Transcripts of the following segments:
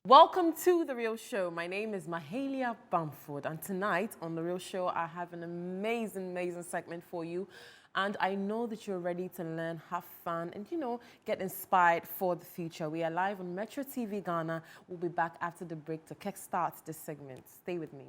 Welcome to The Real Show. My name is Mahalia Bamford, and tonight on The Real Show, I have an amazing segment for you. And I know that you're ready to learn, have fun, and get inspired for the future. We are live on Metro TV Ghana. We'll be back after the break to kickstart this segment. Stay with me.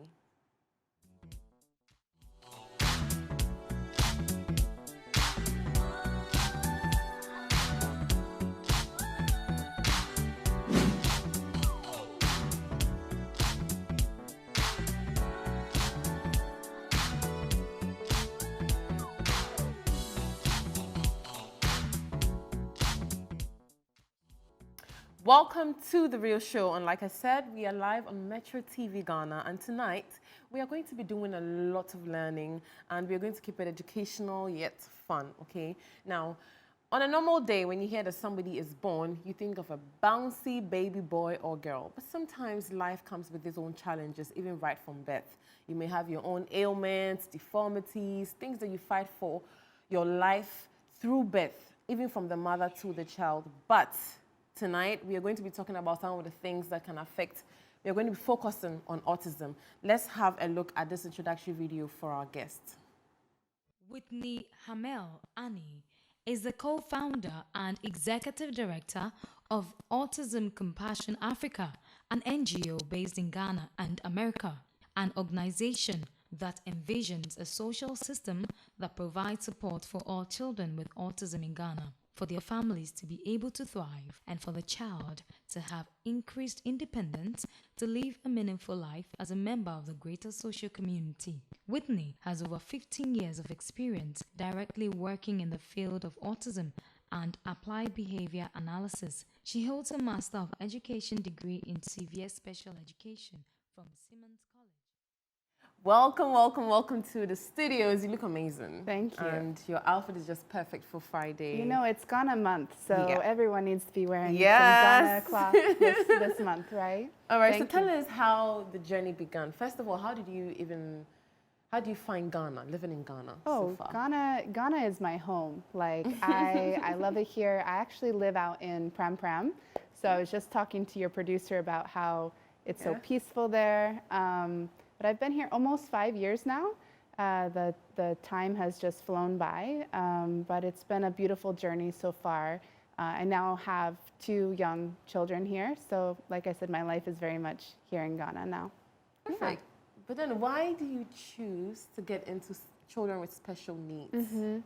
Welcome to The Real Show, and like I said, we are live on Metro TV Ghana, and tonight we are going to be doing a lot of learning, and we are going to keep it educational yet fun, okay? Now, on a normal day, when you hear that somebody is born, you think of a bouncy baby boy or girl, but sometimes life comes with its own challenges, even right from birth. You may have your own ailments, deformities, things that you fight for your life through birth, even from the mother to the child, but tonight, we are going to be talking about some of the things that can affect. We are going to be focusing on autism. Let's have a look at this introductory video for our guest. Whitney Hammel Anny is the co-founder and executive director of Autism Compassion Africa, an NGO based in Ghana and America, an organization that envisions a social system that provides support for all children with autism in Ghana, for their families to be able to thrive, and for the child to have increased independence to live a meaningful life as a member of the greater social community. Whitney has over 15 years of experience directly working in the field of autism and applied behavior analysis. She holds a Master of Education degree in Severe Special Education from Simmons College. Welcome to the studios. You look amazing. Thank you. And your outfit is just perfect for Friday. You know, it's Ghana month, so everyone needs to be wearing some Yes. Ghana cloth this month, right? All right, Thank so tell us how the journey began. First of all, how do you find Ghana, living in Ghana so far? Ghana is my home. Like, I love it here. I actually live out in Pram Pram, so I was just talking to your producer about how it's so peaceful there. But I've been here almost 5 years now. The time has just flown by, but it's been a beautiful journey so far. I now have 2 young children here, so like I said, my life is very much here in Ghana now. Perfect. Yeah. But then why do you choose to get into children with special needs? Mm-hmm.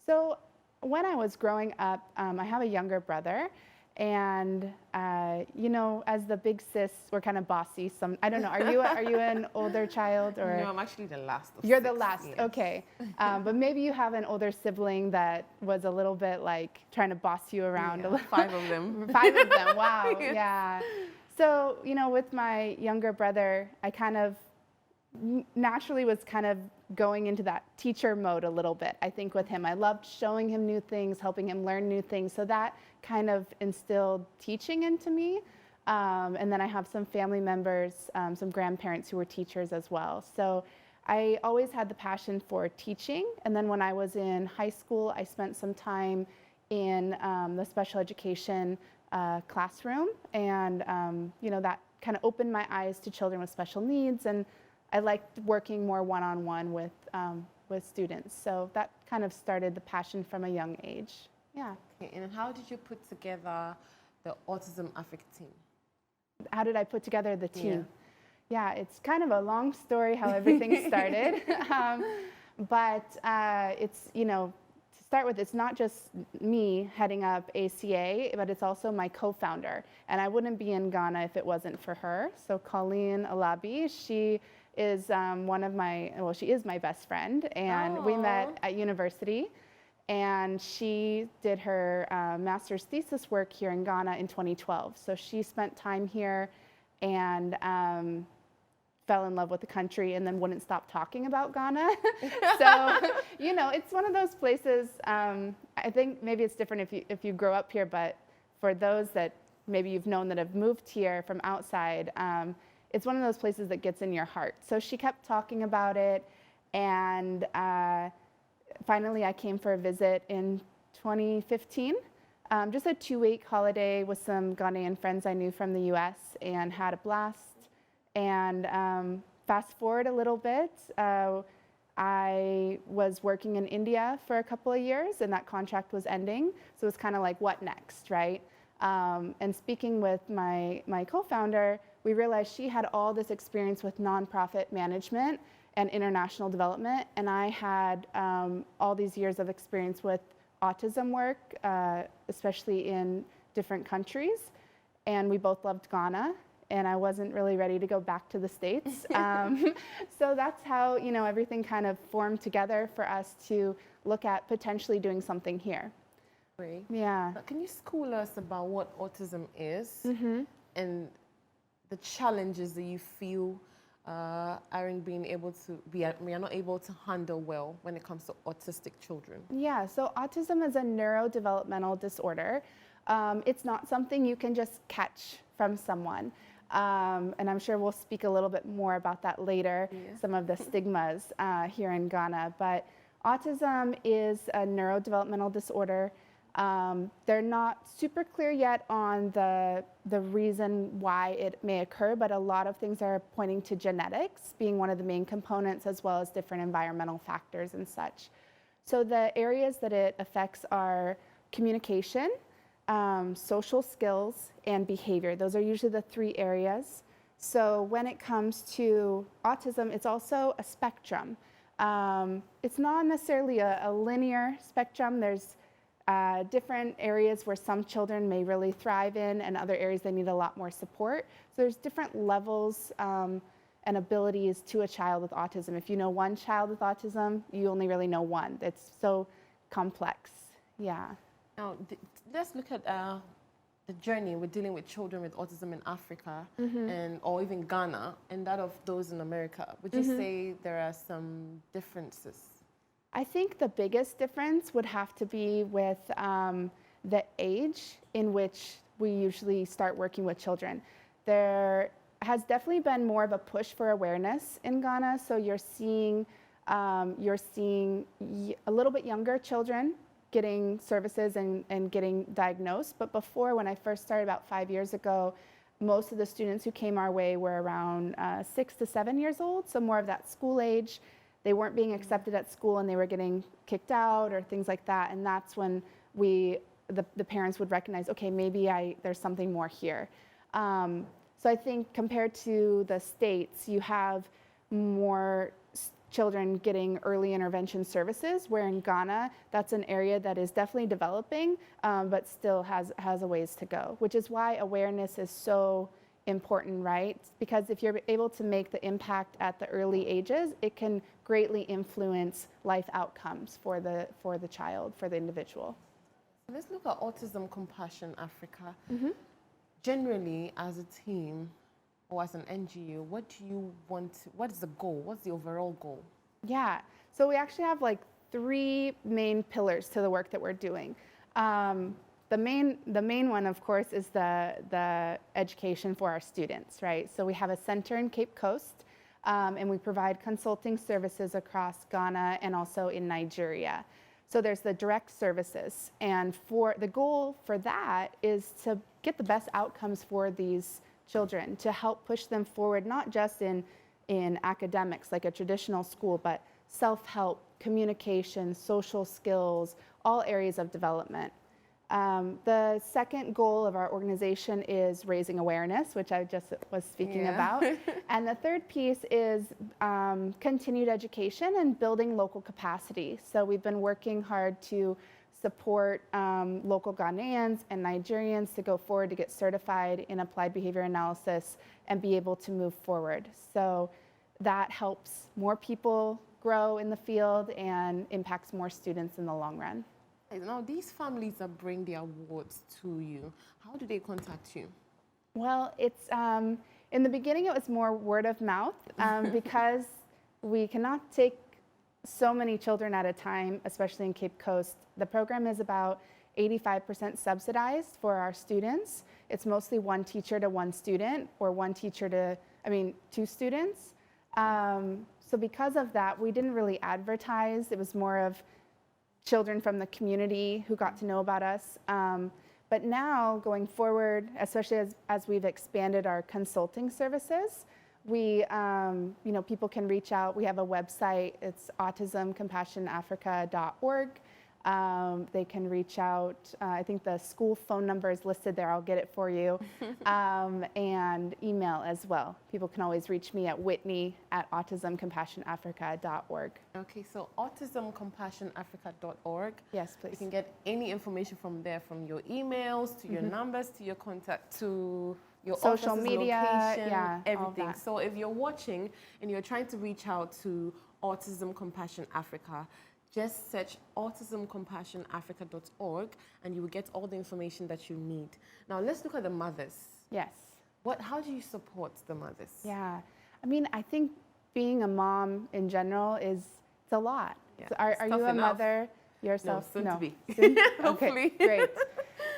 So when I was growing up, I have a younger brother. And as the big sis, we're kind of bossy. I don't know. Are you an older child or? No, I'm actually the last. You're 6, the last. yes. Okay, but maybe you have an older sibling that was a little bit like trying to boss you around. Yeah, a little. 5 of them. 5 of them. Wow. Yes. Yeah. So with my younger brother, I kind of naturally was kind of going into that teacher mode a little bit. I think with him, I loved showing him new things, helping him learn new things. So that kind of instilled teaching into me. And then I have some family members, some grandparents who were teachers as well. So I always had the passion for teaching. And then when I was in high school, I spent some time in the special education classroom. And that kind of opened my eyes to children with special needs. And I liked working more one-on-one with students. So that kind of started the passion from a young age. Yeah. Okay, and how did you put together the Autism Africa team? How did I put together the team? Yeah, it's kind of a long story how everything started. But it's, to start with, it's not just me heading up ACA, but it's also my co-founder. And I wouldn't be in Ghana if it wasn't for her. So Colleen Alabi, she is she is my best friend, and we met at university, and she did her master's thesis work here in Ghana in 2012. So she spent time here and fell in love with the country and then wouldn't stop talking about Ghana. So, it's one of those places, I think maybe it's different if you grow up here, but for those that maybe you've known that have moved here from outside, it's one of those places that gets in your heart. So she kept talking about it, and finally I came for a visit in 2015. Just a 2-week holiday with some Ghanaian friends I knew from the US and had a blast. And fast forward a little bit, I was working in India for a couple of years and that contract was ending. So it was kind of like, what next, right? And speaking with my co-founder, we realized she had all this experience with nonprofit management and international development. And I had all these years of experience with autism work, especially in different countries. And we both loved Ghana. And I wasn't really ready to go back to the States. So that's how, you know, everything kind of formed together for us to look at potentially doing something here. Great. Yeah. Can you school us about what autism is and the challenges that you feel aren't being able to we are not able to handle well when it comes to autistic children? Yeah, so autism is a neurodevelopmental disorder. It's not something you can just catch from someone. And I'm sure we'll speak a little bit more about that later, some of the stigmas here in Ghana. But autism is a neurodevelopmental disorder. They're not super clear yet on the reason why it may occur, but a lot of things are pointing to genetics being one of the main components, as well as different environmental factors and such. So the areas that it affects are communication, social skills, and behavior. Those are usually the 3 areas. So when it comes to autism, it's also a spectrum. It's not necessarily a linear spectrum. There's different areas where some children may really thrive in and other areas they need a lot more support. So there's different levels and abilities to a child with autism. If you know one child with autism, you only really know one. It's so complex. Yeah. Now, let's look at the journey with dealing with children with autism in Africa and or even Ghana and that of those in America. Would you say there are some differences? I think the biggest difference would have to be with the age in which we usually start working with children. There has definitely been more of a push for awareness in Ghana, so you're seeing a little bit younger children getting services and getting diagnosed. But before, when I first started about 5 years ago, most of the students who came our way were around 6 to 7 years old, so more of that school age. They weren't being accepted at school and they were getting kicked out or things like that. And that's when the parents would recognize, okay, maybe there's something more here. So I think compared to the States, you have more children getting early intervention services, where in Ghana, that's an area that is definitely developing, but still has a ways to go, which is why awareness is so important, right? Because if you're able to make the impact at the early ages, it can greatly influence life outcomes for the child, for the individual. Let's look at Autism Compassion Africa. Generally, as a team or as an NGO, what do you want what is the goal? What's the overall goal? Yeah, so we actually have like 3 main pillars to the work that we're doing. The main one, of course, is the education for our students, right? So we have a center in Cape Coast, and we provide consulting services across Ghana and also in Nigeria. So there's the direct services, and for the goal for that is to get the best outcomes for these children, to help push them forward, not just in academics like a traditional school, but self-help, communication, social skills, all areas of development. The second goal of our organization is raising awareness, which I just was speaking about. And the third piece is continued education and building local capacity. So we've been working hard to support local Ghanaians and Nigerians to go forward to get certified in applied behavior analysis and be able to move forward. So that helps more people grow in the field and impacts more students in the long run. Now, these families that bring the awards to you, how do they contact you? Well, it's in the beginning it was more word of mouth because we cannot take so many children at a time, especially in Cape Coast. The program is about 85% subsidized for our students. It's mostly one teacher to one student, or one teacher to, 2 students. So because of that, we didn't really advertise. It was more of children from the community who got to know about us. But now, going forward, especially as we've expanded our consulting services, we, people can reach out. We have a website. It's autismcompassionafrica.org. They can reach out. I think the school phone number is listed there. I'll get it for you. And email as well. People can always reach me at whitney@autismcompassionafrica.org. Okay, so autismcompassionafrica.org. Yes, please. You can get any information from there, from your emails to your numbers to your contact to your social office's media, location, yeah, all everything. that. So if you're watching and you're trying to reach out to Autism Compassion Africa, just search autismcompassionafrica.org and you will get all the information that you need. Now let's look at the mothers. Yes. How do you support the mothers? Yeah. I mean, I think being a mom in general it's a lot. Yeah. So are you a enough. mother yourself? No, soon to be. Soon? Hopefully. Okay, great.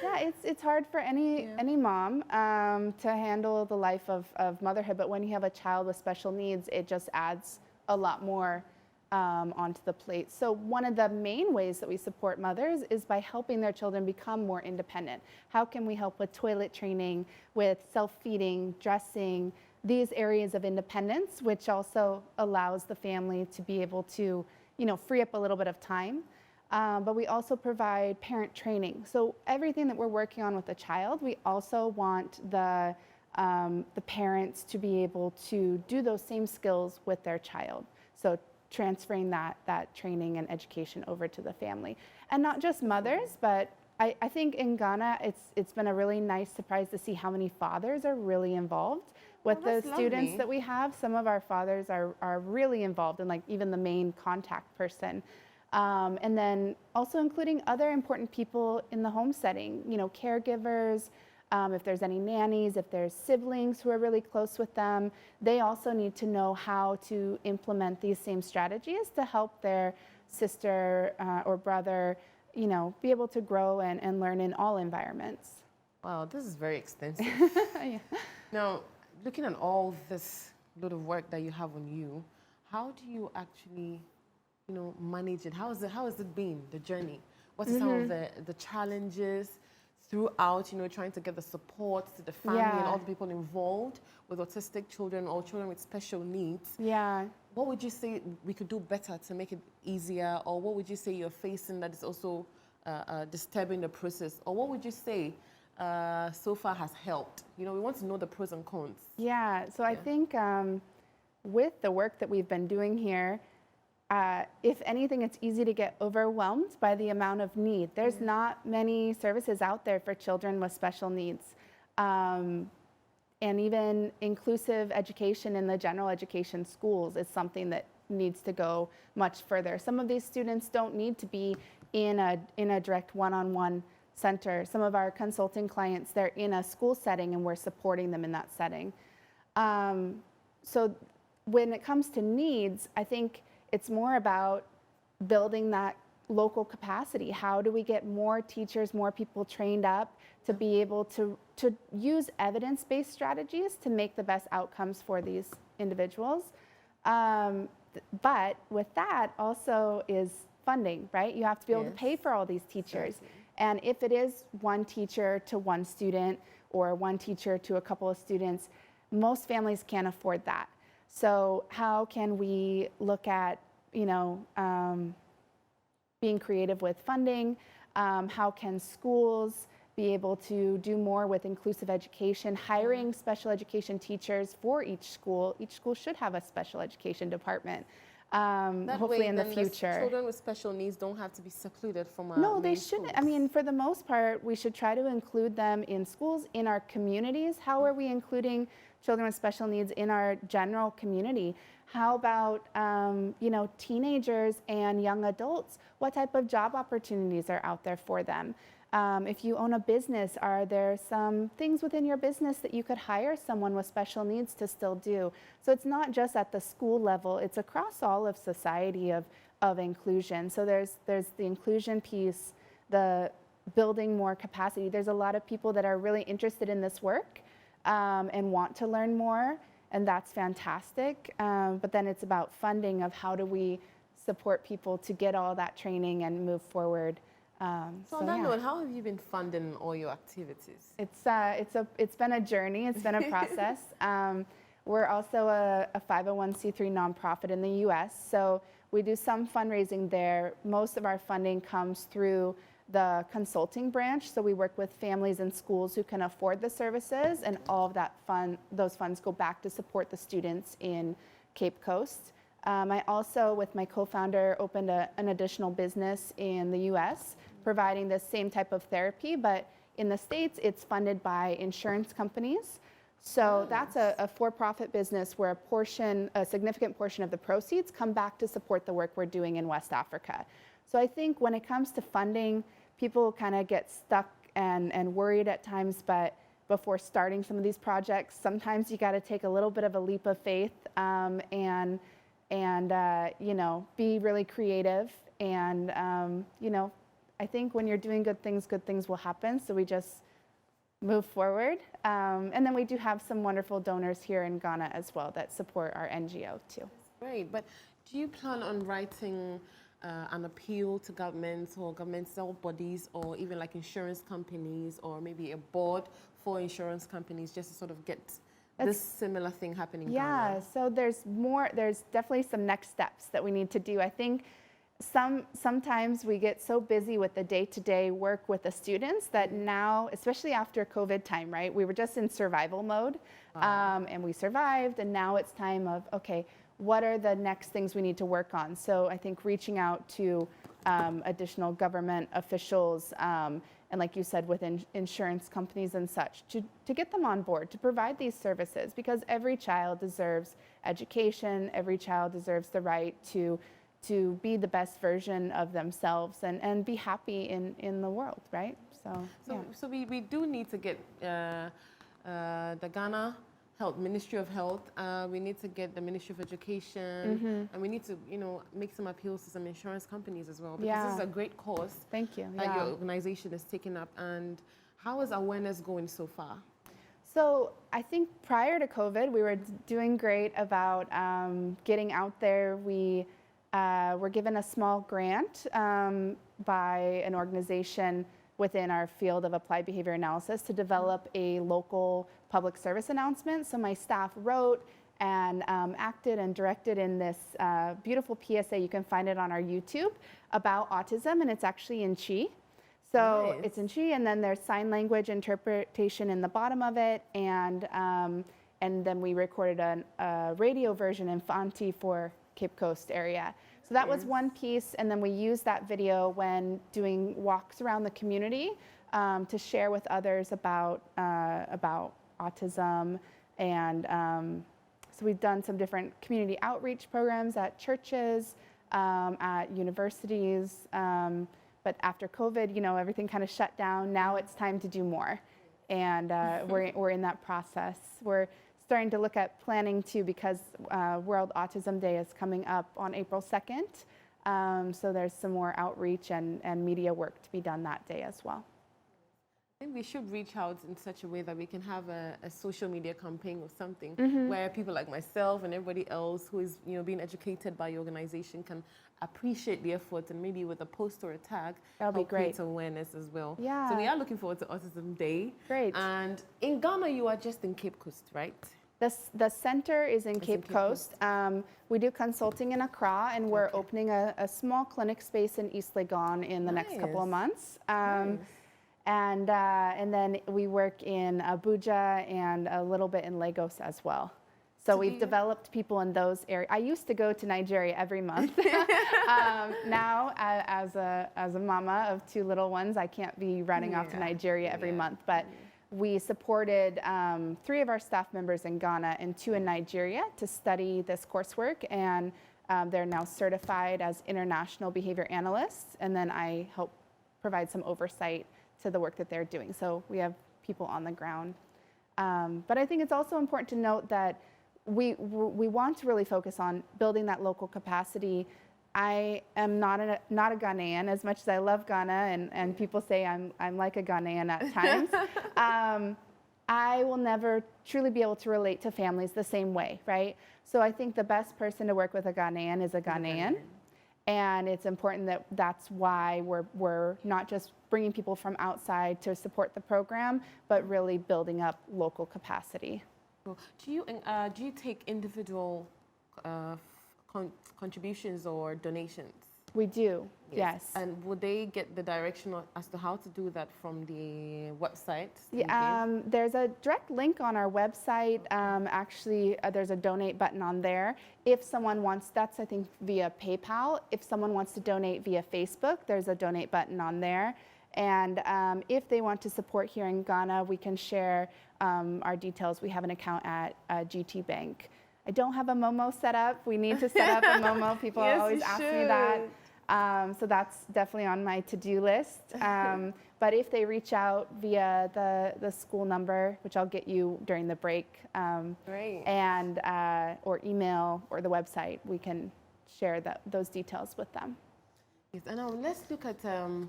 Yeah, it's hard for any mom to handle the life of motherhood, but when you have a child with special needs, it just adds a lot more onto the plate. So one of the main ways that we support mothers is by helping their children become more independent. How can we help with toilet training, with self-feeding, dressing, these areas of independence, which also allows the family to be able to, free up a little bit of time. But we also provide parent training. So everything that we're working on with the child, we also want the parents to be able to do those same skills with their child. So transferring that training and education over to the family. And not just mothers, but I think in Ghana, it's been a really nice surprise to see how many fathers are really involved with the students that we have. Some of our fathers are really involved in, like, even the main contact person. And then also including other important people in the home setting, caregivers, if there's any nannies, if there's siblings who are really close with them, they also need to know how to implement these same strategies to help their sister or brother, be able to grow and learn in all environments. Wow, this is very extensive. Yeah. Now, looking at all this lot of work that you have on you, how do you actually, manage it? How has it been, the journey? What are some of the challenges throughout, trying to get the support to the family and all the people involved with autistic children or children with special needs? Yeah. What would you say we could do better to make it easier? Or what would you say you're facing that is also disturbing the process? Or what would you say so far has helped? We want to know the pros and cons. Yeah, so I think with the work that we've been doing here, if anything, it's easy to get overwhelmed by the amount of need. There's not many services out there for children with special needs. And even inclusive education in the general education schools is something that needs to go much further. Some of these students don't need to be in a direct one-on-one center. Some of our consulting clients, they're in a school setting and we're supporting them in that setting. So when it comes to needs, I think it's more about building that local capacity. How do we get more teachers, more people trained up to be able to use evidence-based strategies to make the best outcomes for these individuals? But with that also is funding, right? You have to be able to pay for all these teachers. Exactly. And if it is one teacher to one student or one teacher to a couple of students, most families can't afford that. So how can we look at, being creative with funding? How can schools be able to do more with inclusive education, hiring special education teachers for each school? Each school should have a special education department. Hopefully in the future. Children with special needs don't have to be secluded from our No, they main shouldn't. schools. I mean, for the most part, we should try to include them in schools, in our communities. How are we including children with special needs in our general community? How about, teenagers and young adults? What type of job opportunities are out there for them? If you own a business, are there some things within your business that you could hire someone with special needs to still do? So it's not just at the school level, it's across all of society of inclusion. So there's the inclusion piece, the building more capacity. There's a lot of people that are really interested in this work and want to learn more, and that's fantastic. But then it's about funding of how do we support people to get all that training and move forward. So on that note, how have you been funding all your activities? It's been a journey. It's been a process. We're also a 501c3 nonprofit in the U.S., so we do some fundraising there. Most of our funding comes through the consulting branch, so we work with families and schools who can afford the services, and all of those funds go back to support the students in Cape Coast. I also, with my co-founder, opened an additional business in the U.S. providing the same type of therapy, but in the States, it's funded by insurance companies. So that's a for-profit business where a significant portion of the proceeds come back to support the work we're doing in West Africa. So I think when it comes to funding, people kind of get stuck and worried at times, but before starting some of these projects, sometimes you got to take a little bit of a leap of faith and you know, be really creative. And you know, I think when you're doing good things will happen. So we just move forward. And then we do have some wonderful donors here in Ghana as well that support our NGO too. Great, but do you plan on writing an appeal to governments or governmental bodies or even like insurance companies or maybe a board for insurance companies just to sort of get this similar thing happening in Ghana? Yeah, so there's definitely some next steps that we need to do. I think sometimes we get so busy with the day-to-day work with the students that now, especially after COVID time, right? We were just in survival mode, and we survived, and now it's time of, okay, what are the next things we need to work on? So I think reaching out to additional government officials, and like you said, with insurance companies and such, to get them on board, to provide these services, because every child deserves education, every child deserves the right to be the best version of themselves and be happy in the world, right? So we do need to get the Ghana Ministry of Health, we need to get the Ministry of Education, and we need to, you know, make some appeals to some insurance companies as well, because this is a great cause. Thank you. That your organization is taking up. And how is awareness going so far? So I think prior to COVID, we were doing great about getting out there. We were given a small grant by an organization within our field of applied behavior analysis to develop a local public service announcement. So my staff wrote and acted and directed in this beautiful PSA. You can find it on our YouTube about autism, and it's actually in Chi. So it's in Chi, and then there's sign language interpretation in the bottom of it, and then we recorded a radio version in Fanti for Cape Coast area. So that was one piece, and then we used that video when doing walks around the community to share with others about autism, and so we've done some different community outreach programs at churches, at universities, but after COVID, you know, everything kind of shut down. Now it's time to do more, and we're in that process. We're starting to look at planning too, because World Autism Day is coming up on April 2nd. So there's some more outreach and media work to be done that day as well. I think we should reach out in such a way that we can have a social media campaign or something where people like myself and everybody else who is, you know, being educated by your organization can appreciate the effort, and maybe with a post or a tag, that'll be great. Create awareness as well. Yeah. So we are looking forward to Autism Day. Great. And in Ghana, you are just in Cape Coast, right? The center is in Cape Coast. We do consulting in Accra, and we're opening a small clinic space in East Legon in the next couple of months. And then we work in Abuja and a little bit in Lagos as well. So we've developed people in those areas. I used to go to Nigeria every month. Now, as a mama of two little ones, I can't be running off to Nigeria every month. But we supported 3 of our staff members in Ghana and 2 in Nigeria to study this coursework, and they're now certified as international behavior analysts. And then I help provide some oversight to the work that they're doing. So we have people on the ground. But I think it's also important to note that we want to really focus on building that local capacity. I am not a Ghanaian, as much as I love Ghana, and people say I'm like a Ghanaian at times. I will never truly be able to relate to families the same way, right? So I think the best person to work with a Ghanaian is a Ghanaian. And it's important that that's why we're not just bringing people from outside to support the program, but really building up local capacity. Cool. Do you take individual contributions or donations? We do, yes. And would they get the direction as to how to do that from the website? Yeah, there's a direct link on our website. Actually, there's a donate button on there. If someone wants, that's I think via PayPal. If someone wants to donate via Facebook, there's a donate button on there. And if they want to support here in Ghana, we can share our details. We have an account at GT Bank. I don't have a Momo set up. We need to set up a Momo. People always ask me that. So that's definitely on my to-do list. But if they reach out via the school number, which I'll get you during the break, and or email or the website, we can share those details with them. Yes, and now let's look at the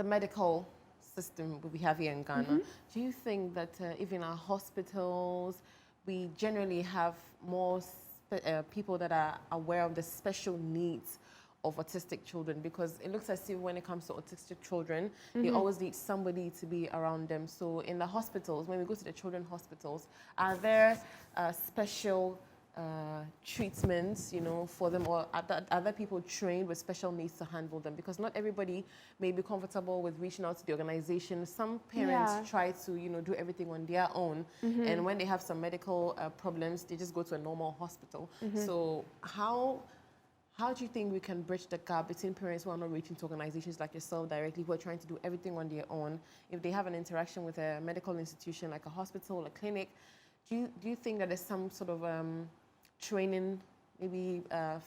medical system we have here in Ghana. Do you think that even our hospitals, we generally have more people that are aware of the special needs of autistic children? Because it looks as if when it comes to autistic children, they always need somebody to be around them. So in the hospitals, when we go to the children's hospitals, are there special treatments, for them, or are there people trained with special needs to handle them? Because not everybody may be comfortable with reaching out to the organization. Some parents try to, do everything on their own, and when they have some medical problems, they just go to a normal hospital. So how do you think we can bridge the gap between parents who are not reaching to organizations like yourself directly, who are trying to do everything on their own? If they have an interaction with a medical institution like a hospital, a clinic, do you think that there's some sort of training, maybe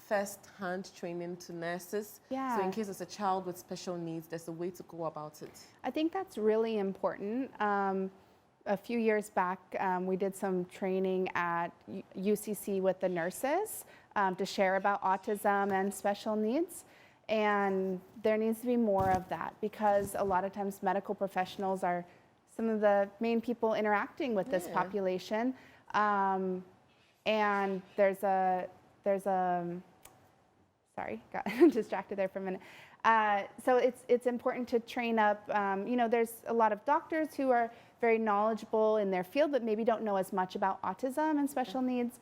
first-hand training to nurses? Yeah. So in case there's a child with special needs, there's a way to go about it. I think that's really important. A few years back, we did some training at UCC with the nurses to share about autism and special needs. And there needs to be more of that, because a lot of times medical professionals are some of the main people interacting with this population. And there's a sorry, got distracted there for a minute. So it's important to train up. There's a lot of doctors who are very knowledgeable in their field, but maybe don't know as much about autism and special needs.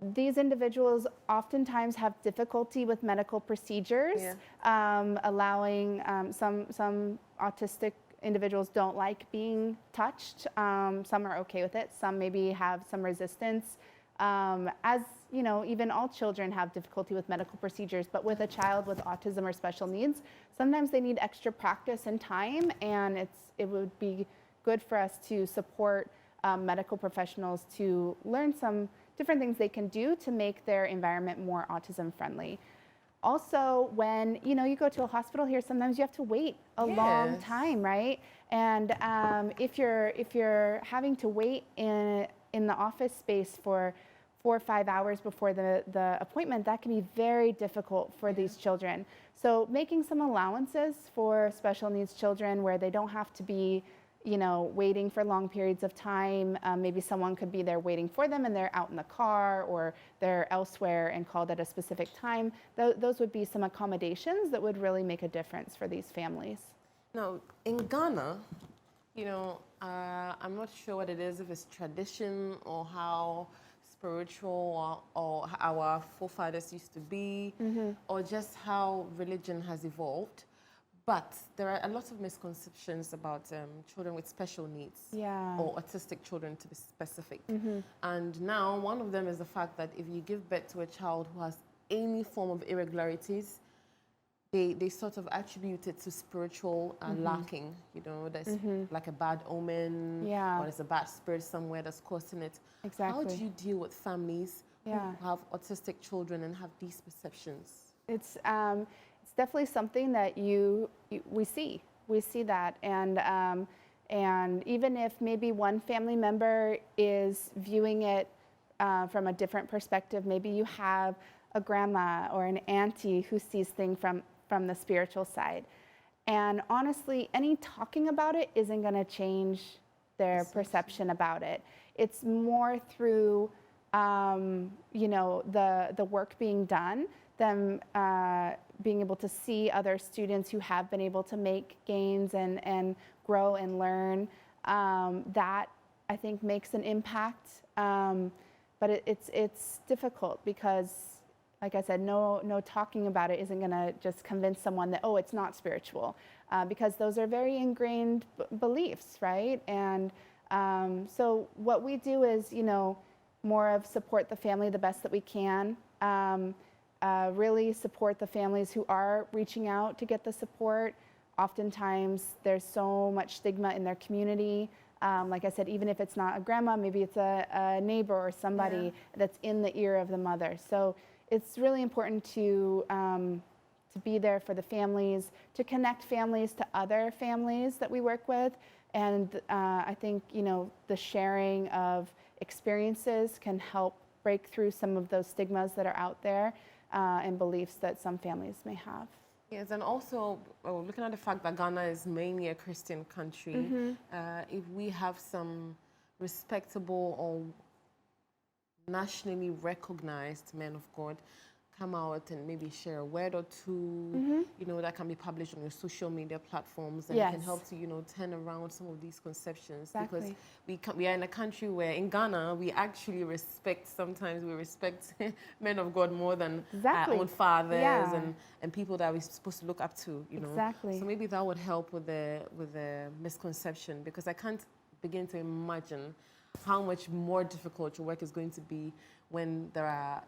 These individuals oftentimes have difficulty with medical procedures, allowing some autistic individuals don't like being touched. Some are okay with it. Some maybe have some resistance. As you know, even all children have difficulty with medical procedures, but with a child with autism or special needs, sometimes they need extra practice and time, and it would be good for us to support medical professionals to learn some different things they can do to make their environment more autism friendly. Also, when you go to a hospital here, sometimes you have to wait a long time, right? And if you're having to wait in the office space for 4 or 5 hours before the appointment, that can be very difficult for these children. So making some allowances for special needs children where they don't have to be waiting for long periods of time. Maybe someone could be there waiting for them and they're out in the car, or they're elsewhere and called at a specific time. Those would be some accommodations that would really make a difference for these families. Now, in Ghana, I'm not sure what it is, if it's tradition or how spiritual or how our forefathers used to be, or just how religion has evolved. But there are a lot of misconceptions about children with special needs, or autistic children to be specific. And now one of them is the fact that if you give birth to a child who has any form of irregularities, they sort of attribute it to spiritual lacking. There's like a bad omen, or there's a bad spirit somewhere that's causing it. Exactly. How do you deal with families who have autistic children and have these perceptions? It's definitely something that we see that, and even if maybe one family member is viewing it from a different perspective, maybe you have a grandma or an auntie who sees things from the spiritual side, and honestly, any talking about it isn't going to change their perception about it. It's more through the work being done them being able to see other students who have been able to make gains and grow and learn, that I think makes an impact. But it's difficult because, like I said, no talking about it isn't going to just convince someone that, oh, it's not spiritual, because those are very ingrained beliefs, right? And so what we do is, more of support the family the best that we can, really support the families who are reaching out to get the support. Oftentimes, there's so much stigma in their community. Like I said, even if it's not a grandma, maybe it's a neighbor or somebody that's in the ear of the mother. So it's really important to be there for the families, to connect families to other families that we work with. And I think, the sharing of experiences can help break through some of those stigmas that are out there and beliefs that some families may have. Yes, and also looking at the fact that Ghana is mainly a Christian country, if we have some respectable or nationally recognized men of God come out and maybe share a word or two, that can be published on your social media platforms, and it can help to, turn around some of these conceptions. Exactly. Because we are in a country where in Ghana, we actually sometimes we respect men of God more than our own fathers and people that we're supposed to look up to, Exactly. So maybe that would help with the misconception, because I can't begin to imagine how much more difficult your work is going to be when there are,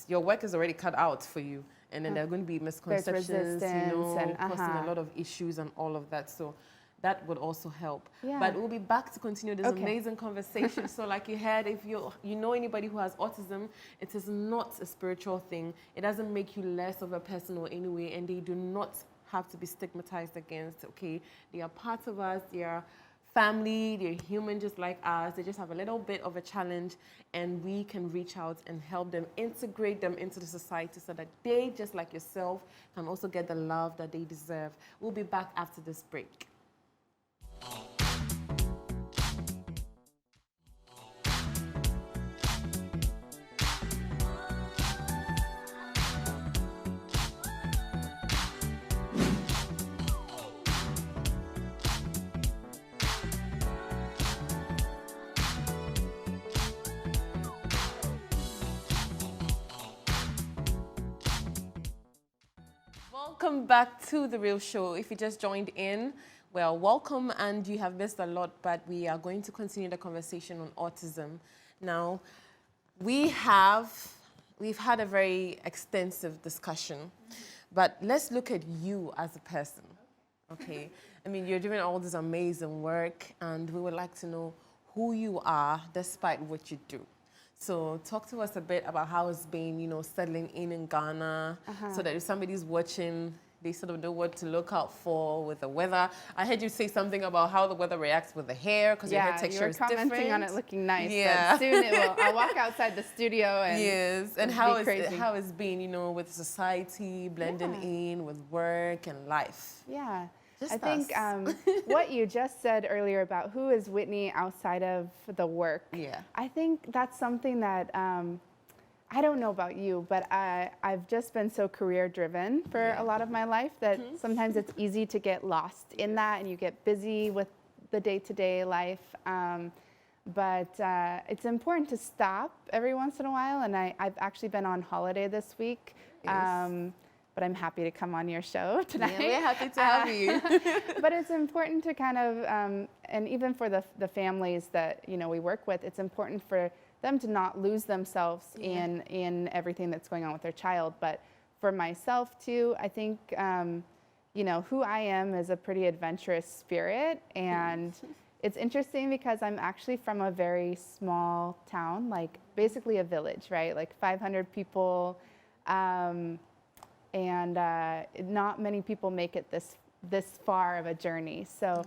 your work is already cut out for you, and then there are going to be misconceptions, and causing a lot of issues and all of that. So that would also help. Yeah. But we'll be back to continue this amazing conversation. So like you heard, if you know anybody who has autism, it is not a spiritual thing. It doesn't make you less of a person or any way, and they do not have to be stigmatized against, okay? They are part of us, they are family, they're human just like us. They just have a little bit of a challenge, and we can reach out and help them, integrate them into the society so that they, just like yourself, can also get the love that they deserve. We'll be back after this break. Welcome back to The Real Show. If you just joined in, well, welcome, and you have missed a lot, but we are going to continue the conversation on autism. Now, we've had a very extensive discussion, but let's look at you as a person, okay? You're doing all this amazing work, and we would like to know who you are despite what you do. So talk to us a bit about how it's been, settling in Ghana, so that if somebody's watching, they sort of know what to look out for with the weather. I heard you say something about how the weather reacts with the hair, because your hair texture is different. Yeah, you were commenting on it looking nice, but soon it will. I'll walk outside the studio and and how it's been, with society, blending in with work and life. Yeah. I think what you just said earlier about who is Whitney outside of the work, I think that's something that, I don't know about you, but I've just been so career driven for a lot of my life that sometimes it's easy to get lost in that, and you get busy with the day-to-day life. But it's important to stop every once in a while, and I've actually been on holiday this week. But I'm happy to come on your show tonight. Yeah, we're happy to have you. But it's important to kind of, and even for the families that we work with, it's important for them to not lose themselves in everything that's going on with their child. But for myself too, I think who I am is a pretty adventurous spirit, and it's interesting because I'm actually from a very small town, like basically a village, right? Like 500 people. And not many people make it this far of a journey. So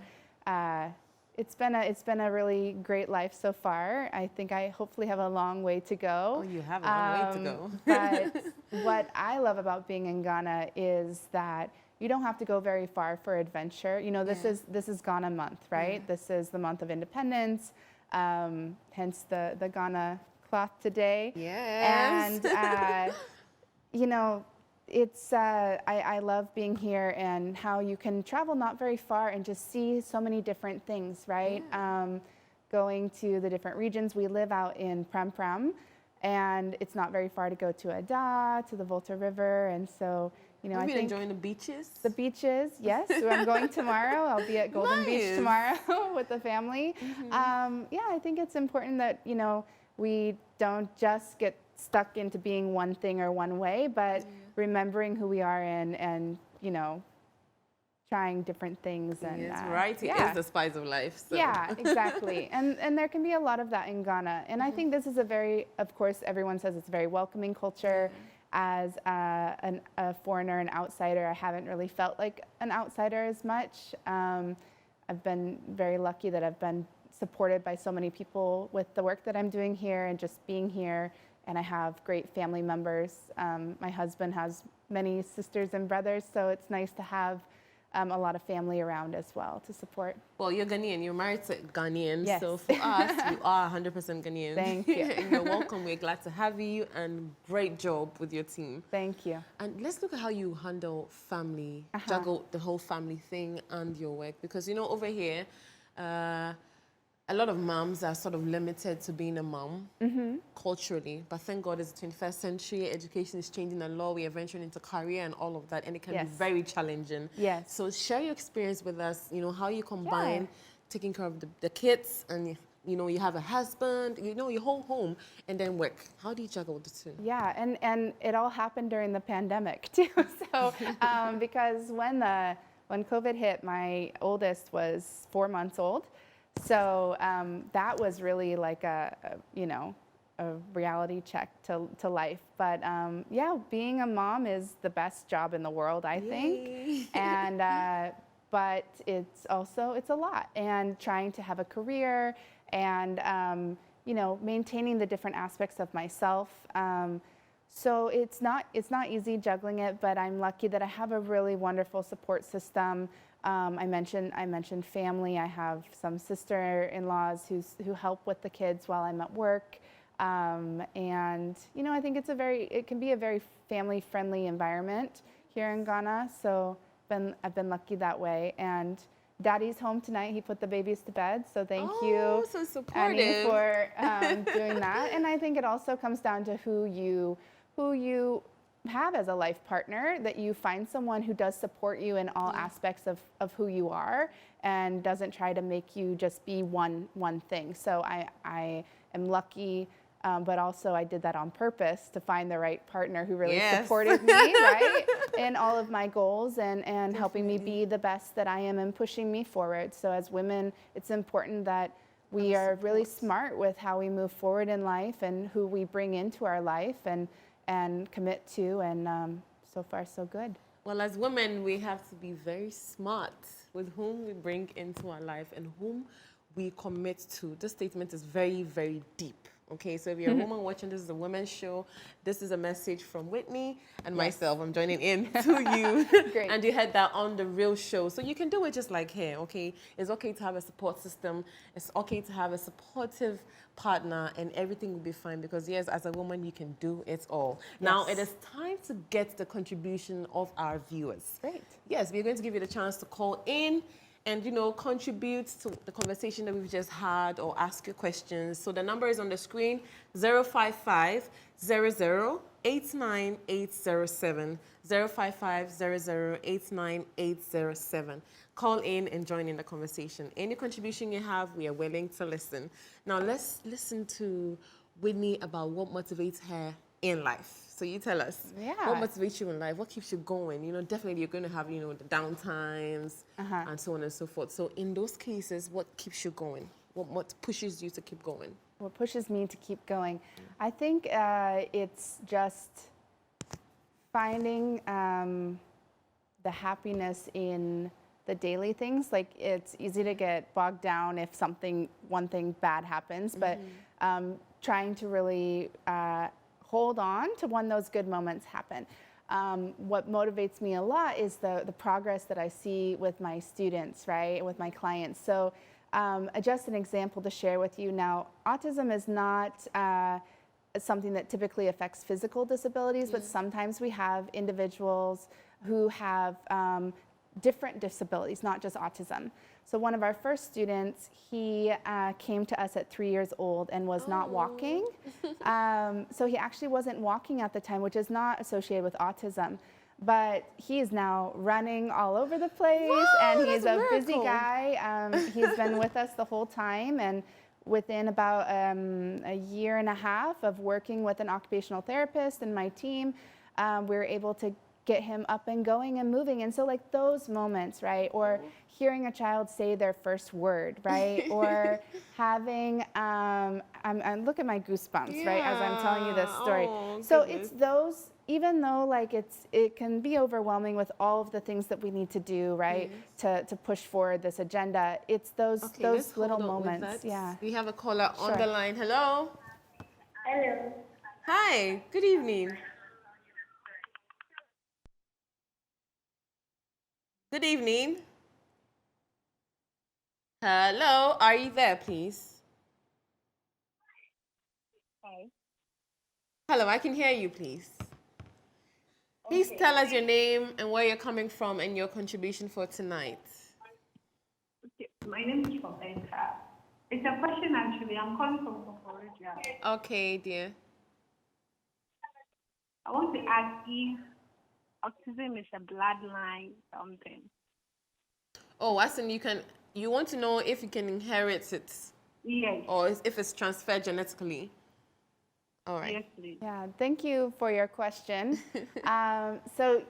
it's been a really great life so far. I think I hopefully have a long way to go. Oh, you have a long way to go. But what I love about being in Ghana is that you don't have to go very far for adventure. This is Ghana month, right? Yeah. This is the month of independence, hence the Ghana cloth today. Yes. And you know, it's I love being here and how you can travel not very far and just see so many different things, right? Going to the different regions. We live out in Pram Pram, and it's not very far to go to Ada, to the Volta River, and so, you know, Have I you think enjoying the beaches? the beaches, yes. So I'm going tomorrow. I'll be at Golden Beach Nice. tomorrow with the family. Yeah, I think it's important that, you know, we don't just get stuck into being one thing or one way, but remembering who we are and you know, trying different things. And Yes, variety is the spice of life. So. yeah, exactly. And there can be a lot of that in Ghana. And I think this is a very, of course, everyone says it's a very welcoming culture. As a foreigner, an outsider, I haven't really felt like an outsider as much. I've been very lucky that I've been supported by so many people with the work that I'm doing here and just being here. And I have great family members. My husband has many sisters and brothers, so it's nice to have a lot of family around as well to support. Well, you're Ghanaian. You're married to Ghanaians. Yes. So for us, you are 100% Ghanaian. Thank you. And you're welcome. We're glad to have you, and great job with your team. Thank you. And let's look at how you handle family, juggle the whole family thing and your work. Because, you know, over here, a lot of moms are sort of limited to being a mom culturally. But thank God it's the 21st century. Education is changing a lot. We are venturing into career and all of that. And it can be very challenging. Yes. So share your experience with us, you know, how you combine taking care of the kids and, you know, you have a husband, you know, your whole home, and then work. How do you juggle the two? Yeah, and it all happened during the pandemic too. So because when COVID hit, my oldest was 4 months old. So that was really like a reality check to life. But yeah, being a mom is the best job in the world, I think. And but it's a lot, and trying to have a career and you know, maintaining the different aspects of myself. So it's not easy juggling it, but I'm lucky that I have a really wonderful support system. I mentioned family. I have some sister-in-laws who help with the kids while I'm at work, and you know, I think it can be a very family-friendly environment here in Ghana. So I've been lucky that way. And Daddy's home tonight. He put the babies to bed. So thank you, so supportive. Annie, for doing that. And I think it also comes down to who you have as a life partner, that you find someone who does support you in all aspects of who you are and doesn't try to make you just be one thing. So I am lucky, but also I did that on purpose to find the right partner who really supported me, right, in all of my goals and helping me be the best that I am and pushing me forward. So as women, it's important that we are really smart with how we move forward in life and who we bring into our life and commit to, and so far so good. Well, as women, we have to be very smart with whom we bring into our life and whom we commit to. This statement is very, very deep. Okay, so if you're a woman watching, this is a women's show. This is a message from Whitney and myself. I'm joining in to you. Great. And you heard that on the real show. So you can do it just like here, okay? It's okay to have a support system. It's okay to have a supportive partner, and everything will be fine, because yes, as a woman, you can do it all. Yes. Now, it is time to get the contribution of our viewers. Great. Yes, we're going to give you the chance to call in and, you know, contribute to the conversation that we've just had or ask your questions. So the number is on the screen, 055 00 89807, 055 00 89807. Call in and join in the conversation. Any contribution you have, we are willing to listen. Now, let's listen to Whitney about what motivates her in life. So you tell us, what motivates you in life? What keeps you going? You know, definitely you're going to have, you know, the downtimes and so on and so forth. So in those cases, what keeps you going? What pushes you to keep going? What pushes me to keep going? I think it's just finding the happiness in the daily things. Like, it's easy to get bogged down if one thing bad happens, but trying to really hold on to when those good moments happen. What motivates me a lot is the progress that I see with my students, right, with my clients. So just an example to share with you now, autism is not something that typically affects physical disabilities, but sometimes we have individuals who have different disabilities, not just autism. So one of our first students, he came to us at 3 years old and was not walking. So he actually wasn't walking at the time, which is not associated with autism. But he is now running all over the place, and he's a busy guy. He's been with us the whole time, and within about a year and a half of working with an occupational therapist and my team, we were able to get him up and going and moving. And so like those moments, right? Or hearing a child say their first word, right? Or having, look at my goosebumps, right? As I'm telling you this story. So it's those, even though like it can be overwhelming with all of the things that we need to do, right? To push forward this agenda. It's those little moments. Yeah. We have a caller on the line. Hello. Hello. Hi. Good evening. Good evening. Hello. Are you there, please? Hi. Hello. I can hear you, please. Please tell us your name and where you're coming from and your contribution for tonight. Okay. My name is Roberta. It's a question actually. I'm calling from Florida. Okay, dear. I want to ask if autism is a bloodline something. Oh, as in you want to know if you can inherit it Yes. or if it's transferred genetically. All right. Yes, please. Yeah, thank you for your question. So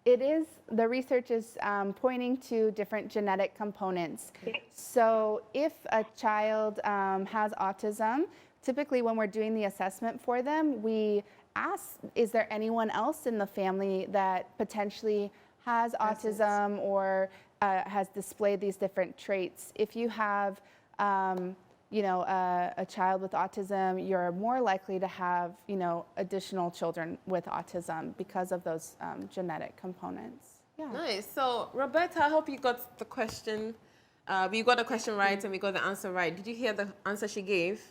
it is, the research is pointing to different genetic components. So if a child has autism, typically when we're doing the assessment for them, we ask, is there anyone else in the family that potentially has autism or has displayed these different traits? If you have a child with autism, you're more likely to have, additional children with autism because of those genetic components. Yeah. Nice. So, Roberta, I hope you got the question. We got the question right and we got the answer right. Did you hear the answer she gave?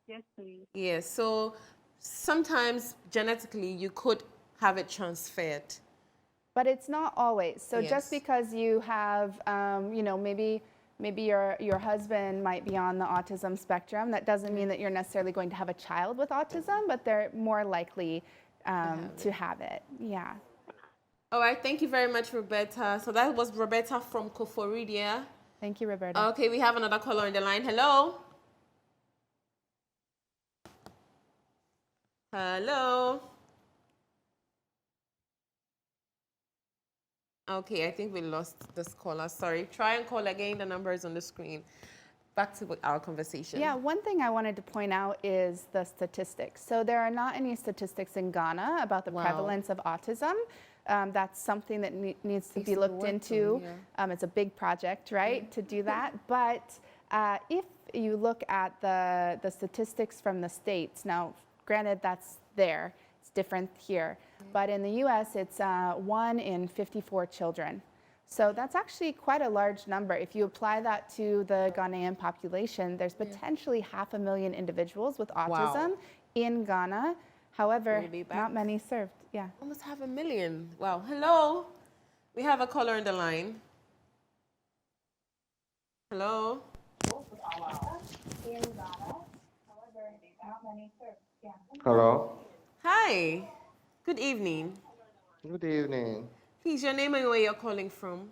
Yes, please. Yes. So, sometimes genetically you could have it transferred. But it's not always. So Yes. just because you have, maybe your husband might be on the autism spectrum, that doesn't mean that you're necessarily going to have a child with autism, but they're more likely to have it. Yeah. All right. Thank you very much, Roberta. So that was Roberta from Koforidia. Thank you, Roberta. Okay, we have another caller on the line. Hello. Hello. Okay, I think we lost this caller. Sorry. Try and call again. The number is on the screen. Back to our conversation. Yeah, one thing I wanted to point out is the statistics. So there are not any statistics in Ghana about the prevalence of autism. That's something that needs to be looked into. It's a big project, right, to do that. But if you look at the statistics from the States, now, granted, that's there. It's different here. But in the US, it's 1 in 54 children. So that's actually quite a large number. If you apply that to the Ghanaian population, there's potentially 500,000 individuals with autism in Ghana. However, not many served. Yeah. Almost 500,000. Wow. Hello. We have a caller on the line. Hello. Hello. Hi. Good evening. Good evening. Please, your name and where you're calling from.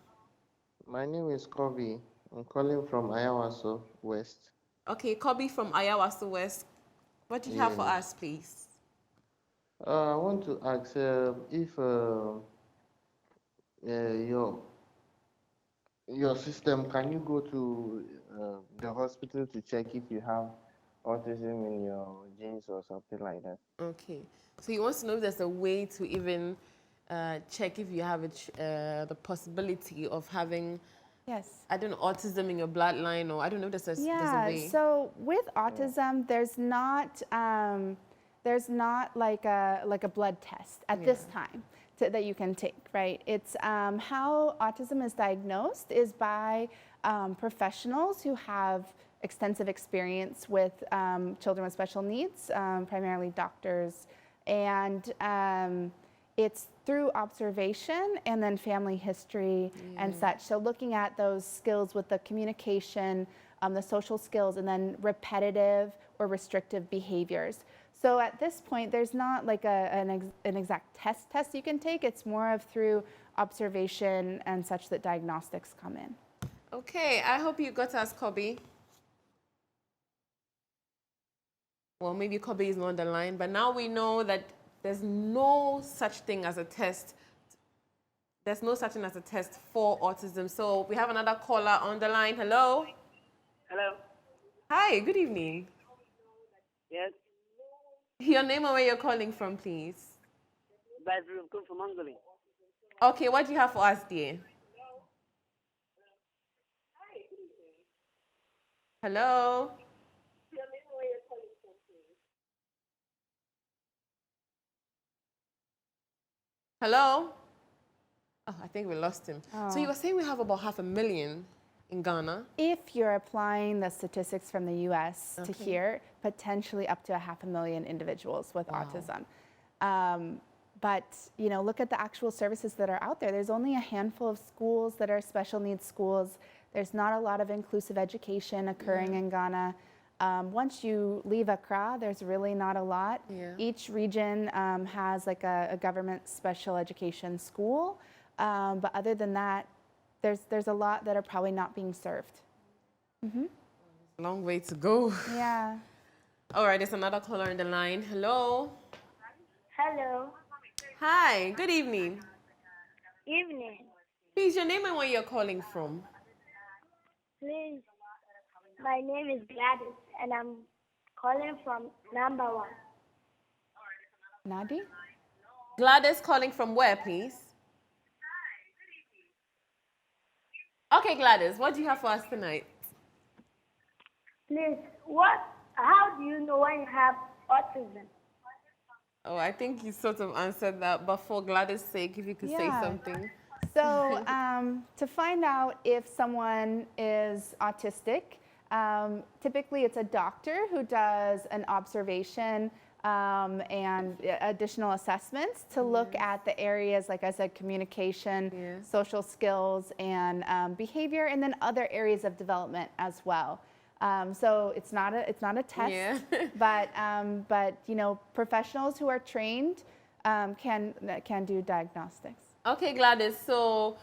My name is Kobe. I'm calling from Ayawaso West. Okay, Kobe from Ayawaso West. What do you have for us, please? I want to ask if your system, can you go to the hospital to check if you have autism in your genes or something like that? Okay. So he wants to know if there's a way to even check if you have the possibility of having, I don't know, autism in your bloodline, or I don't know if there's a way. So with autism, there's not like a blood test at this time that you can take, right? It's how autism is diagnosed is by professionals who have extensive experience with children with special needs, primarily doctors, and it's through observation and then family history and such. So looking at those skills with the communication, the social skills, and then repetitive or restrictive behaviors. So at this point, there's not like an exact test you can take. It's more of through observation and such that diagnostics come in. Okay, I hope you got to ask Kobe. Well, maybe Kobe is not on the line, but now we know that there's no such thing as a test. There's no such thing as a test for autism. So we have another caller on the line. Hello. Hello. Hi, good evening. Yes. Your name and where you're calling from, please. Bedroom, come from Mongolia. Okay, what do you have for us, dear? Hello. Hello? Oh, I think we lost him. So you were saying we have about 500,000 in Ghana? If you're applying the statistics from the US to here, potentially up to 500,000 individuals with autism. But you know, look at the actual services that are out there. There's only a handful of schools that are special needs schools. There's not a lot of inclusive education occurring in Ghana. Once you leave Accra, there's really not a lot. Each region has like a government special education school. But other than that, there's a lot that are probably not being served. Long way to go. Yeah. All right, there's another caller on the line. Hello. Hello. Hi, good evening. Evening. Please, your name and where you're calling from. Please. My name is Gladys and I'm calling from number 1. Nadi? Gladys calling from where, please? Okay, Gladys, what do you have for us tonight? Please, how do you know when you have autism? Oh, I think you sort of answered that, but for Gladys' sake, if you could say something. So to find out if someone is autistic, typically it's a doctor who does an observation and additional assessments to look at the areas, like I said, communication, social skills, and behavior, and then other areas of development as well. So it's not a test, but you know, professionals who are trained can do diagnostics. Okay, Gladys. So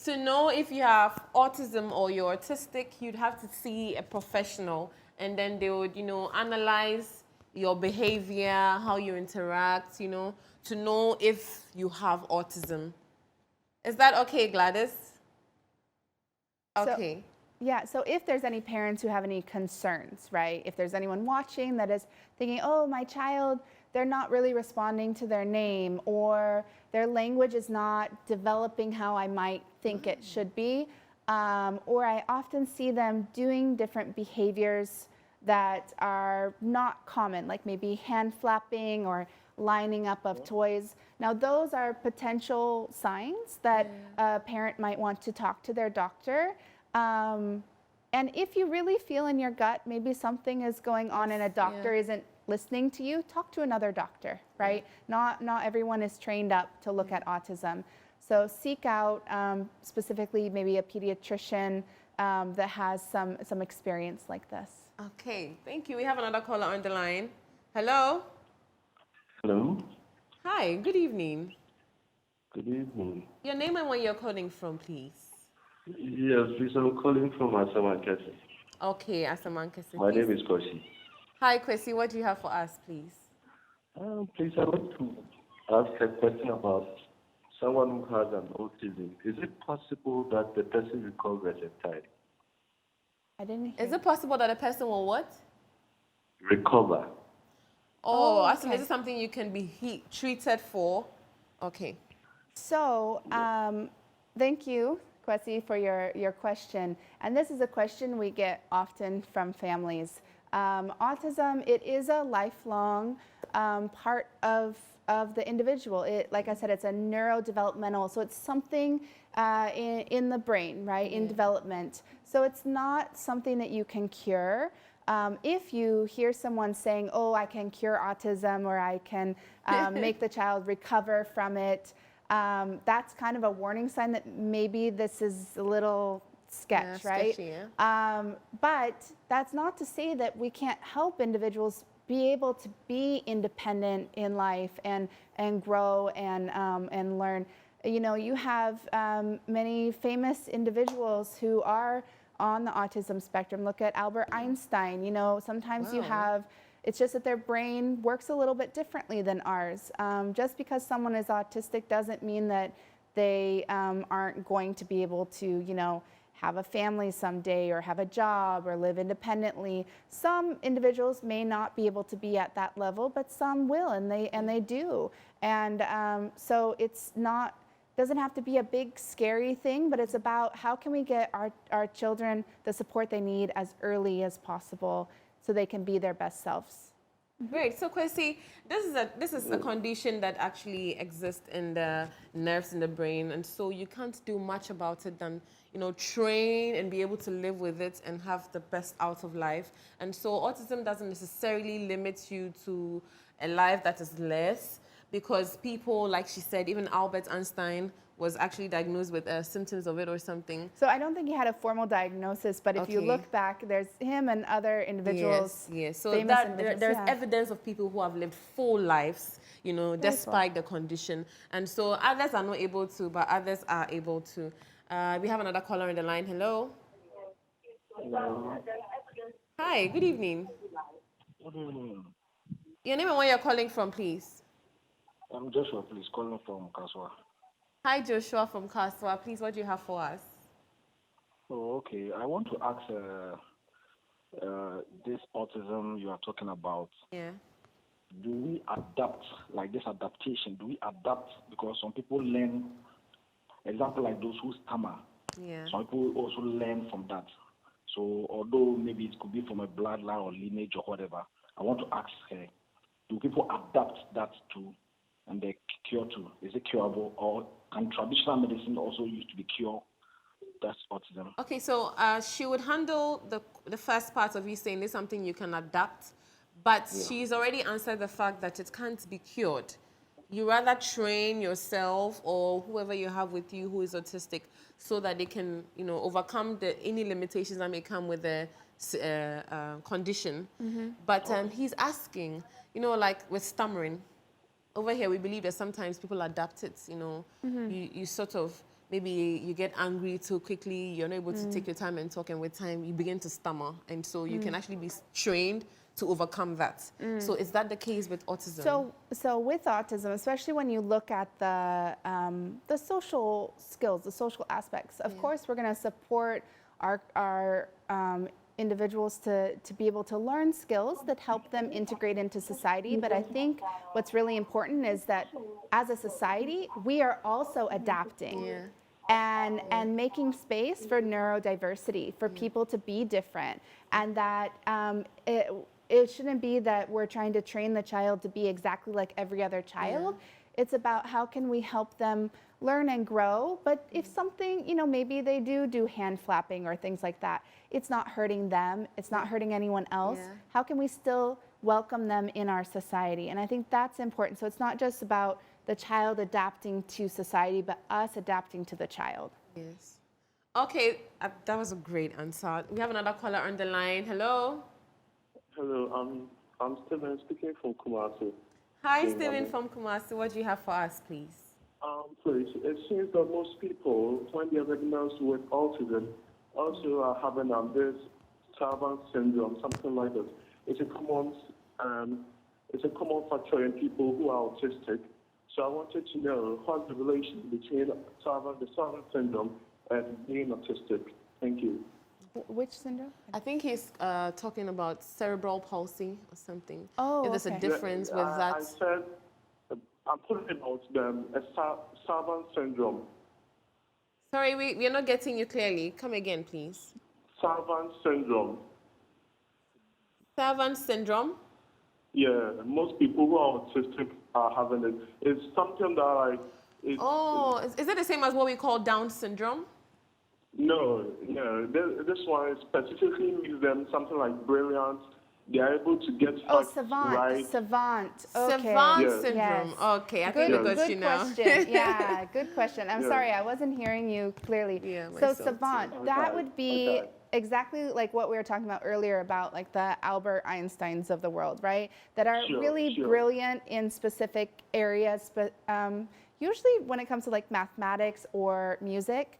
to know if you have autism or you're autistic, you'd have to see a professional, and then they would, you know, analyze your behavior, how you interact, you know, to know if you have autism. Is that okay, Gladys? Okay. Yeah, so if there's any parents who have any concerns, right? If there's anyone watching that is thinking, oh, my child, they're not really responding to their name, or their language is not developing how I might think it should be, or I often see them doing different behaviors that are not common, like maybe hand flapping or lining up of toys. Now, those are potential signs that a parent might want to talk to their doctor. And if you really feel in your gut, maybe something is going on and a doctor isn't listening to you, talk to another doctor, right? Not everyone is trained up to look at autism. So seek out specifically maybe a pediatrician that has some experience like this. Okay, thank you. We have another caller on the line. Hello? Hello? Hi, good evening. Good evening. Your name and where you're calling from, please. Yes, please, I'm calling from Asamankese. Okay, Asamankese. My name is Kosi. Hi, Kwesi. What do you have for us, please? Please, I want to ask a question about someone who has an autism. Is it possible that the person recovers entirely? I didn't hear. Is it possible that a person will what? Recover. Oh, actually, is it something you can be treated for? Okay. So, thank you, Kwesi, for your question. And this is a question we get often from families. Autism, it is a lifelong part of of the individual. Like I said, it's a neurodevelopmental, so it's something in the brain, right, in development. So it's not something that you can cure. If you hear someone saying, oh, I can cure autism, or I can make the child recover from it, that's kind of a warning sign that maybe this is a little sketch, right? Sketchy, yeah. But that's not to say that we can't help individuals be able to be independent in life and grow and learn. You know, you have many famous individuals who are on the autism spectrum. Look at Albert Einstein. You know, sometimes you have, it's just that their brain works a little bit differently than ours. Just because someone is autistic doesn't mean that they aren't going to be able to, you know, have a family someday or have a job or live independently. Some individuals may not be able to be at that level, but some will, and they do. And so it's not, doesn't have to be a big scary thing, but it's about how can we get our children the support they need as early as possible so they can be their best selves. Great. So, Kwesi, this is a condition that actually exists in the nerves in the brain, and so you can't do much about it than, you know, train and be able to live with it and have the best out of life. And so, autism doesn't necessarily limit you to a life that is less, because people, like she said, even Albert Einstein was actually diagnosed with symptoms of it or something. So I don't think he had a formal diagnosis, but if you look back, there's him and other individuals. Yes. So famous that individuals, there's evidence of people who have lived full lives, you know, despite the condition. And so others are not able to, but others are able to. We have another caller on the line. Hello. Hello. Hi, good evening. Good evening. Your name and where you're calling from, please. I'm Joshua, please, calling from Kaswa. Hi, Joshua from Kaswa. Please, what do you have for us? Oh, okay. I want to ask this autism you are talking about. Yeah. Do we adapt, like this adaptation, do we adapt? Because some people learn, example like those who stammer. Yeah. Some people also learn from that. So although maybe it could be from a bloodline or lineage or whatever, I want to ask her, do people adapt that too and they cure too? Is it curable, or can traditional medicine also used to be cure that's autism? Okay, so she would handle the first part of you saying it's something you can adapt, but she's already answered the fact that it can't be cured. You rather train yourself or whoever you have with you who is autistic so that they can, you know, overcome any limitations that may come with the condition. But he's asking, you know, like with stammering, over here we believe that sometimes people adapt it, you know, you sort of, maybe you get angry too quickly, you're not able to take your time and talk, and with time you begin to stammer, and so you can actually be trained to overcome that. So is that the case with autism? So with autism, especially when you look at the social skills, the social aspects, of course we're going to support our individuals to be able to learn skills that help them integrate into society. But I think what's really important is that as a society, we are also adapting and making space for neurodiversity, for people to be different, and that it shouldn't be that we're trying to train the child to be exactly like every other child. It's about how can we help them learn and grow. But if something, you know, maybe they do hand flapping or things like that, it's not hurting them, it's not hurting anyone else. How can we still welcome them in our society? And I think that's important. So it's not just about the child adapting to society, but us adapting to the child. Yes. Okay, that was a great answer. We have another caller on the line. Hello. Hello, I'm Stephen speaking from Kumasi. Hi, Stephen from Kumasi. What do you have for us, please? Please, it seems that most people, when they are diagnosed with autism, also are having this Savant syndrome, something like that. It's a common factor in people who are autistic. So I wanted to know what's the relation between the Savant syndrome and being autistic. Thank you. Which syndrome? I think he's talking about cerebral palsy or something. Oh, if there's a difference with that. I said, I'm talking about a Savant syndrome. Sorry, we're not getting you clearly. Come again, please. Savant syndrome. Savant syndrome? Yeah, most people who are autistic are having it. It's something that like. Oh, is it the same as what we call Down syndrome? No. This one specifically means them something like brilliant. They are able to get facts savant, right. savant. Okay. Savant Yes. syndrome. Yes. Okay, I think we got you now. Question. Yeah, good question. I'm sorry, I wasn't hearing you clearly. Yeah, So myself savant, too. that Okay, would be okay. exactly like what we were talking about earlier about like the Albert Einsteins of the world, right? That are really brilliant in specific areas, but usually when it comes to like mathematics or music,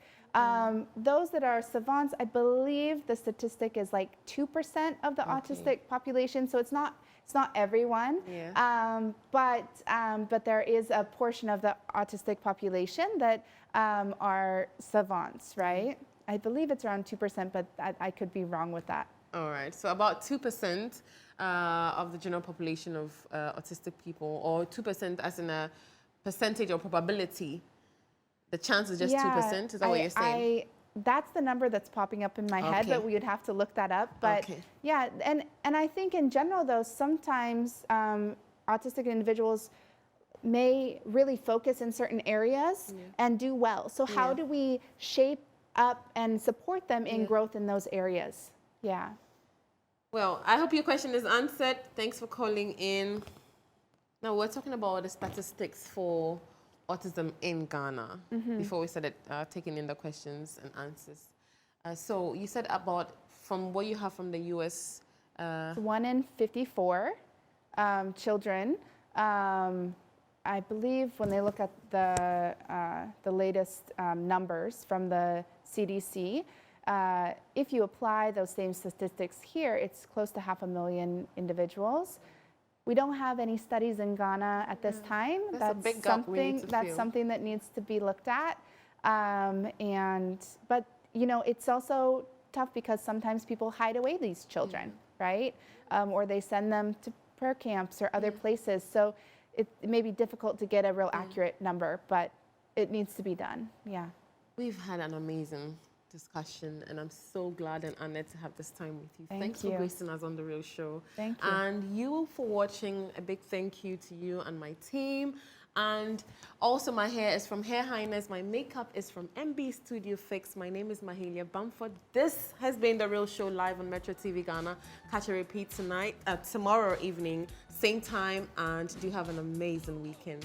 those that are savants, I believe the statistic is like 2% of the autistic population. So it's not everyone, but there is a portion of the autistic population that are savants, right? I believe it's around 2%, but I could be wrong with that. All right, so about 2% of the general population of autistic people, or 2% as in a percentage or probability. The chance is just 2%. Is that what you're saying? That's the number that's popping up in my head, but we would have to look that up. But yeah, and I think in general, though, sometimes autistic individuals may really focus in certain areas and do well. So how do we shape up and support them in growth in those areas? Yeah. Well, I hope your question is answered. Thanks for calling in. Now, we're talking about the statistics for autism in Ghana before we started taking in the questions and answers. So you said about, from what you have from the US, 1 in 54 children. I believe when they look at the latest numbers from the CDC, if you apply those same statistics here, it's close to 500,000 individuals. We don't have any studies in Ghana at this time. That's a big gap we need to fill. Something that needs to be looked at. But you know, it's also tough because sometimes people hide away these children, right? Or they send them to prayer camps or other places. So it may be difficult to get a real accurate number, but it needs to be done. Yeah. We've had an amazing discussion, and I'm so glad and honored to have this time with you. Thanks you. for gracing us on The Real Show. Thank you. And you for watching. A big thank you to you and my team. And also my hair is from Hair Highness. My makeup is from MB Studio Fix. My name is Mahalia Bamford. This has been The Real Show live on Metro TV Ghana. Catch a repeat tomorrow evening, same time, and do have an amazing weekend.